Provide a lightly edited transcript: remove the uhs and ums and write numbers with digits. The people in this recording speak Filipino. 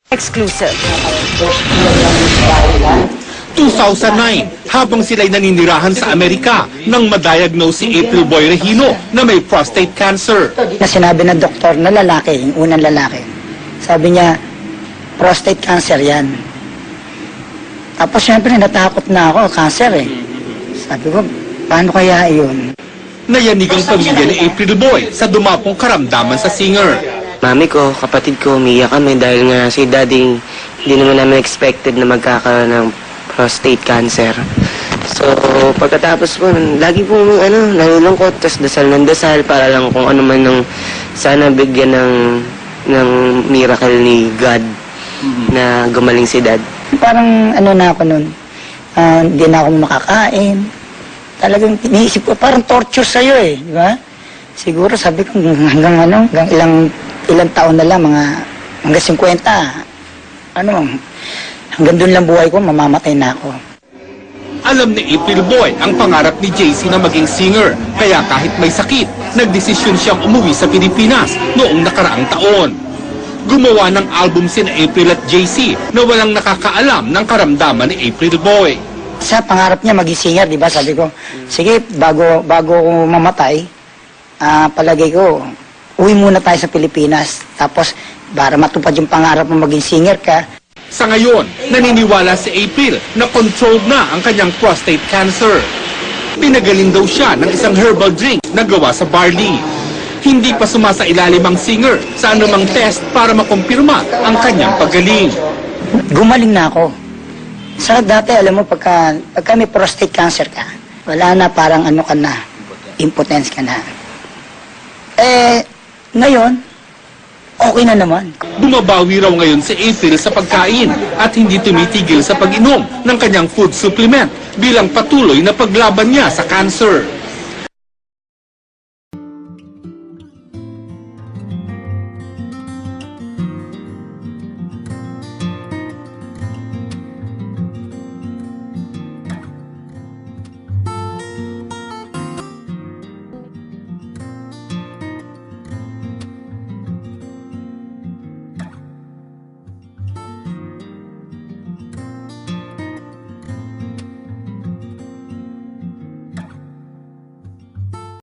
Exclusive. 2009, habang sila'y naninirahan sa Amerika nang madiagnose si April Boy Regino na may prostate cancer. Na sinabi ng doktor na lalaki, yung unang lalaki. Sabi niya, prostate cancer yan. Tapos syempre natakot na ako, cancer eh. Sabi ko, paano kaya yun? Nayanig ang pamilya ni April Boy sa dumapong karamdaman sa singer. Mami ko, kapatid ko, umiyak kami dahil nga si daddy hindi naman namin expected na magkakaroon ng prostate cancer. So, pagkatapos po, lagi po nalulungkot, tas dasal ng dasal para lang kung ano man ng sana bigyan ng miracle ni God na gumaling si dad. Parang ano na ako nun, hindi na ako makakain. Talagang iniisip ko, parang torture sa'yo eh, di ba? Siguro sabi ko hanggang ilang taon na lang, hanggang 50, hanggang doon lang buhay ko, mamamatay na ako. Alam ni April Boy ang pangarap ni JC na maging singer, kaya kahit may sakit, nagdesisyon siyang umuwi sa Pilipinas noong nakaraang taon. Gumawa ng album sina April at JC na walang nakakaalam ng karamdaman ni April Boy. Sa pangarap niya maging singer, di ba? Sabi ko, sige, bago ko mamatay, palagay ko, uwi muna tayo sa Pilipinas. Tapos, para matupad yung pangarap mo maging singer ka. Sa ngayon, naniniwala si April na controlled na ang kanyang prostate cancer. Pinagaling daw siya ng isang herbal drink na gawa sa barley. Hindi pa sumasailalim ang singer sa anumang test para makumpirma ang kanyang paggaling. Gumaling na ako. Sa dati, alam mo, pagka may prostate cancer ka, wala na, parang ano ka na, impotence ka na. Ngayon, okay na naman. Bumabawi raw ngayon si April sa pagkain at hindi tumitigil sa pag-inom ng kanyang food supplement bilang patuloy na paglaban niya sa cancer.